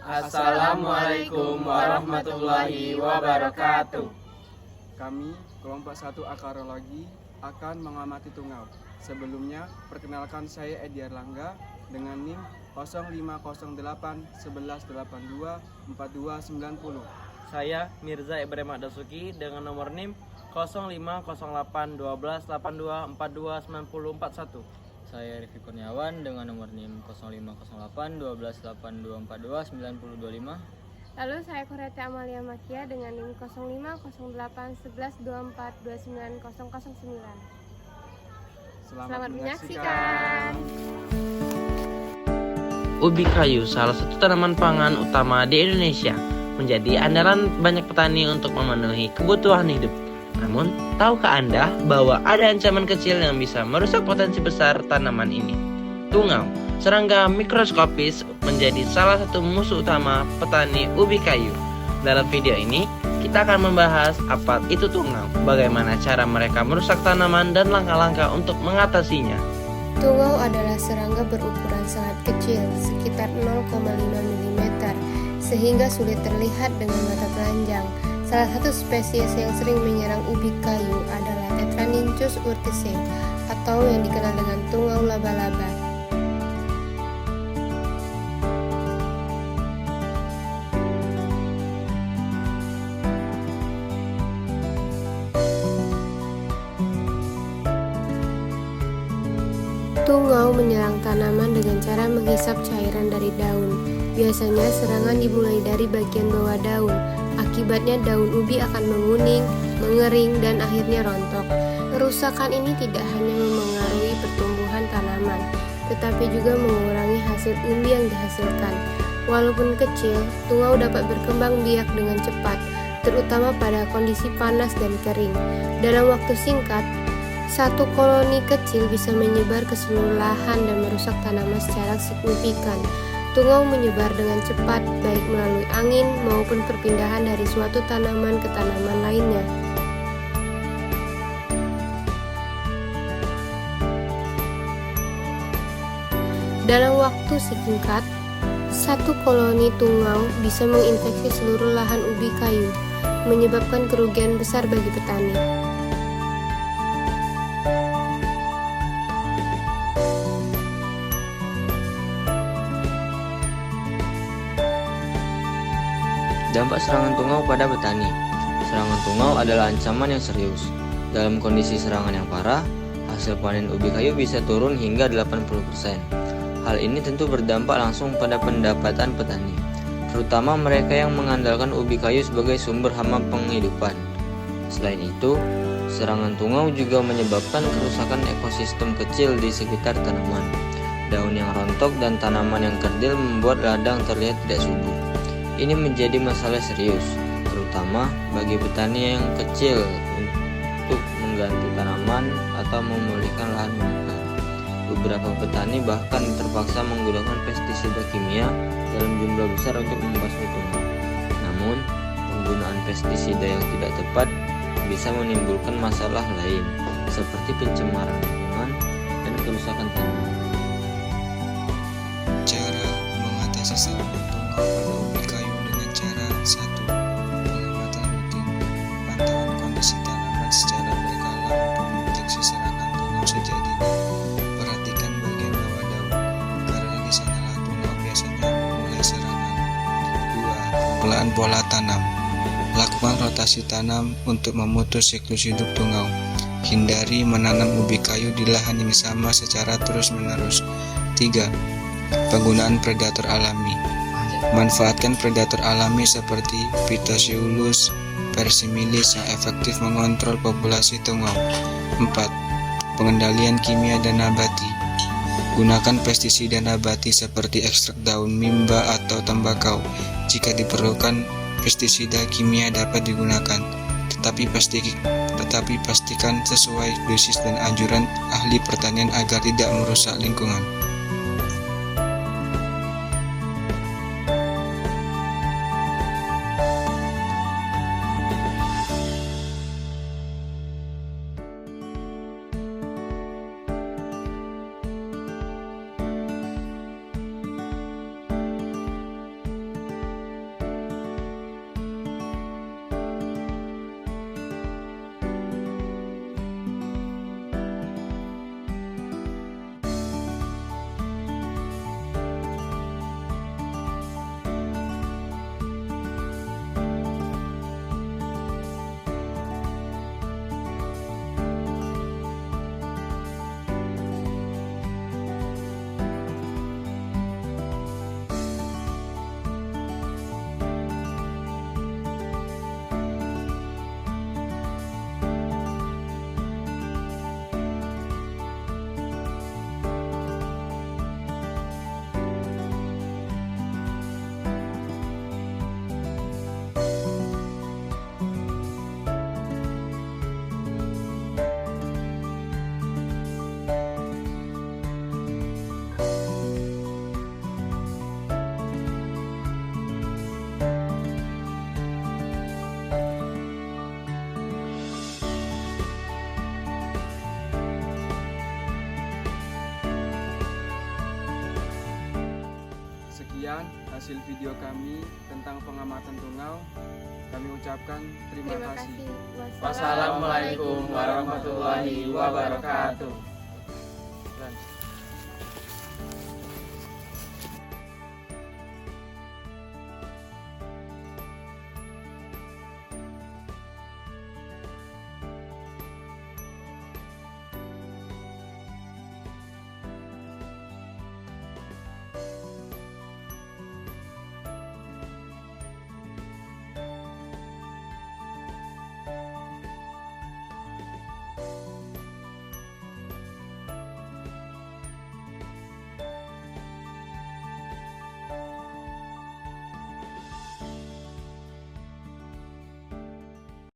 Assalamualaikum warahmatullahi wabarakatuh. Kami, kelompok 1 Akarologi, akan mengamati tungau. Sebelumnya, perkenalkan saya Edi Erlangga dengan NIM 0508 1182 4290. Saya Mirza Ibrahim Adasuki dengan nomor NIM 0508 12 82 42 90 41. Saya Rifki Kurniawan dengan nomor NIM 0508 12 82 42 90 25. Lalu saya Kurete Amalia Makia dengan NIM 0508 11 24 29 009. Selamat menyaksikan. Ubi kayu salah satu tanaman pangan utama di Indonesia, menjadi andalan banyak petani untuk memenuhi kebutuhan hidup. Namun, tahukah Anda bahwa ada ancaman kecil yang bisa merusak potensi besar tanaman ini? Tungau, serangga mikroskopis, menjadi salah satu musuh utama petani ubi kayu. Dalam video ini, kita akan membahas apa itu tungau, bagaimana cara mereka merusak tanaman, dan langkah-langkah untuk mengatasinya. Tungau adalah serangga berukuran sangat kecil, sekitar 0,5 mm, sehingga sulit terlihat dengan mata telanjang. Salah satu spesies yang sering menyerang ubi kayu adalah Tetranychus urticea atau yang dikenal dengan tungau laba-laba. Tungau menyerang tanaman dengan cara menghisap cairan dari daun. Biasanya serangan dimulai dari bagian bawah daun. Akibatnya daun ubi akan menguning, mengering, dan akhirnya rontok. Kerusakan ini tidak hanya memengaruhi pertumbuhan tanaman, tetapi juga mengurangi hasil umbi yang dihasilkan. Walaupun kecil, tungau dapat berkembang biak dengan cepat, terutama pada kondisi panas dan kering. Dalam waktu singkat, satu koloni kecil bisa menyebar ke seluruh lahan dan merusak tanaman secara signifikan. Tungau menyebar dengan cepat, baik melalui angin maupun perpindahan dari suatu tanaman ke tanaman lainnya. Dalam waktu singkat, satu koloni tungau bisa menginfeksi seluruh lahan ubi kayu, menyebabkan kerugian besar bagi petani. Dampak serangan tungau pada petani. Serangan tungau adalah ancaman yang serius. Dalam kondisi serangan yang parah, hasil panen ubi kayu bisa turun hingga 80%. Hal ini tentu berdampak langsung pada pendapatan petani, terutama mereka yang mengandalkan ubi kayu sebagai sumber hama penghidupan. Selain itu, serangan tungau juga menyebabkan kerusakan ekosistem kecil di sekitar tanaman. Daun yang rontok dan tanaman yang kerdil membuat ladang terlihat tidak subur. Ini menjadi masalah serius, terutama bagi petani yang kecil untuk mengganti tanaman atau memulihkan lahan mereka. Beberapa petani bahkan terpaksa menggunakan pestisida kimia dalam jumlah besar untuk membasmi tungau. Namun, penggunaan pestisida yang tidak tepat bisa menimbulkan masalah lain, seperti pencemaran lingkungan dan kerusakan tanaman. Cara mengatasi serangan tungau pada ubi kayu dengan cara 1. Pengamatan rutin. Pantauan kondisi tanaman secara berkala untuk mendeteksi serangan tungau sejak dini. Perhatikan bagian bawah daun, karena di sanalah tungau biasanya memulai serangan. 2. Pemelaan pola tanam. Lakukan rotasi tanam untuk memutus siklus hidup tungau. Hindari menanam ubi kayu di lahan yang sama secara terus-menerus. 3. Penggunaan predator alami. Manfaatkan predator alami seperti Phytosciurus persimilis yang efektif mengontrol populasi tungau. 4. Pengendalian kimia dan nabati. Gunakan pestisida nabati seperti ekstrak daun mimba atau tembakau. Jika diperlukan, pestisida kimia dapat digunakan, tetapi pastikan sesuai dosis dan anjuran ahli pertanian agar tidak merusak lingkungan. hasil video kami tentang pengamatan tungau. Kami ucapkan terima kasih. Wassalamualaikum warahmatullahi wabarakatuh.